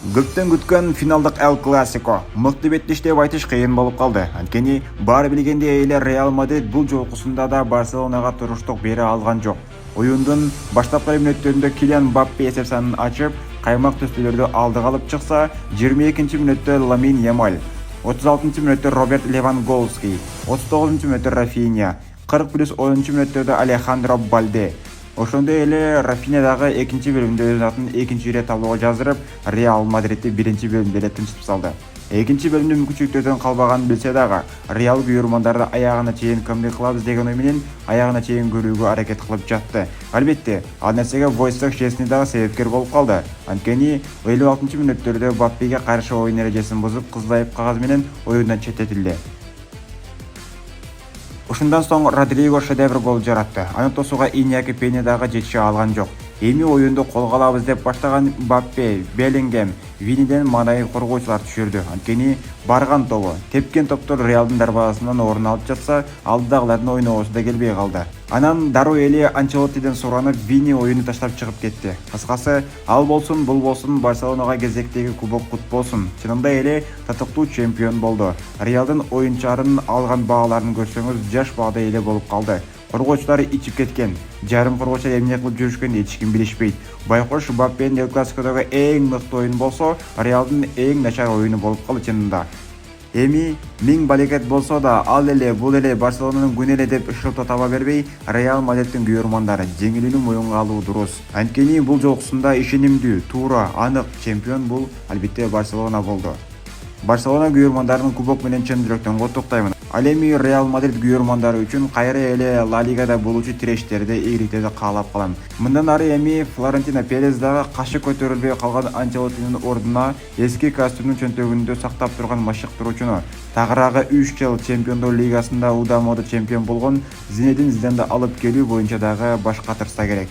Көптен күткөн финалдык El Clasico мыкты беттеш деп айтыш кыйын болуп калды. Анткени баары билгендей эле Real Madrid бул жолкусунда да Барселонага туруштук бере алган жок. Оюндун баштапкы мүнөттөрүндө Килиан Мбаппе эсеп санын ачып, каймак төстөлөрдү алдыга алып чыкса, 22-мүнөттө Ламин Ямаль, 36-мүнөттө Роберт Левандовски, 39-мүнөттө Рафинья, 40+10-мүнөттөрдө Алехандро Балде. Ошондой эле Рафиня дагы экинчи бөлүмдө өз атын экинчи ирет таблого жаздырып, Реал Мадридти биринчи бөлүмдө эле тынчтып салды. Экинчи бөлүмдө мүмкүнчүлүктөрдөн калбаганын билсе дагы, Реал күйөрмандарды аягына чейин комбин кылабыз деген ой менен аягына чейин көрүүгө аракет кылып жатты. Албетте, ал нерсеге Войцех Щесни дагы себепкер болуп калды. Анткени 56-мүнөттөрдө Мбаппеге каршы оюн эрежесин бузуп, кызыл айып кагаз менен оюндан четтетилди. Ушундан соң Родриго шедевр гол жаратты. Аны тосууга Иньяки Пеня дагы жетише алган жок. Эми оюнду колго алабыз деп баштаган Мбаппе, Беллингем, Виниден маанайы коргоочулар түшүрдү. Анткени барган тобу, тепкен топтор Реалдын дарбазасынан орун алып жатса, алдыдагылардын ойногусу да келбей калды. Анан дароо эле Анчелоттиден суранып, Вини оюнду таштап чыгып кетти. Кыскасы, ал болсун, бул болсун, Барселонага кезектеги кубок кут болсун. Чынында эле татыктуу чемпион болду. Реалдын оюнчарынын алган бааларын көрсөңүз, жаш баада эле болуп калды. Коргоочулары ичип кеткен. Жарым коргоочу эмне кылып жүрүшкөнүн эч ким билишпейт. Байкош Мбаппенин El Clasico'догу эң мыкты оюн болсо, Реалдын эң начар оюну болуп калды чынында. Эми 1000 балекет болсо да, ал эле бул эле Барселонанын күнү эле деп шылтоо таба бербей, Реал Мадридтин күйөрмандары жеңилүүнү моюнга алуу дурус. Анткени бул жолкусунда ишенимдүү, туура, анык чемпион бул албетте Барселона болду. Барселона күйөрмандарынын кубок менен чын жүрөктөн куттуктаймын. Ал эми Реал Мадрид күйөрмандары үчүн кайра эле Ла Лигада болуучу тирештерди, ийгиликтерди каалап калам. Мындан ары эми Флорентино Перес дагы кашы көтөрүлбөй калган Анчелоттинин ордуна эски костюмдун чөнтөгүндө сактап турган машыктыруучуну, тагыраагы 3 жыл Чемпиондор Лигасында удамоодо чемпион болгон Зинедин Зиданды алып келүү боюнча дагы баш катырса керек.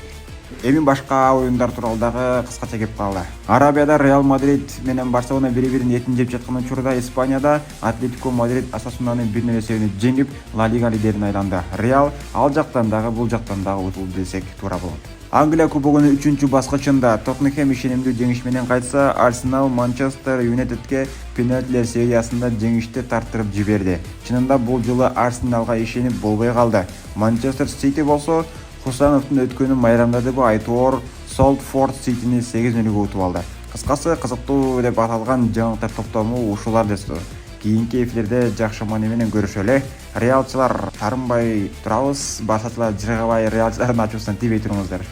Эми башка оюндар тууралуу дагы кыскача кеп калды. Арабияда Реал Мадрид менен Барселона бири-бирин этин жеп жаткан учурда Испанияда Атлетико Мадрид Осасунаны 1-0 эсебинен жеңип, Ла Лига лидерине айланды. Реал ал жактан дагы бул жактан дагы утулду десек туура болот. Англия кубогунун 3-баскычында Тоттенхэм ишенимдүү жеңиш менен кайтса, Арсенал Манчестер Юнайтедке пенальтилер сериясында жеңишти тартырып жиберди. Чынында бул жылы Арсеналга ишенип болбой калды. Манчестер Сити болсо Хусановдун өткөнү майрамдадыбы айтоор Солтфорд Ситини 8-0 утуп алды. Кыскасы, кызыктуу деп аталган жаңылыктар топтому ушулар десті. Кийинки эфирде жакшы маани менен көрүшөлү. Реалчылар тарынбай турабыз, барсачылар жыргабай Реалчылардын ачуусунан тийбей туруңуздар.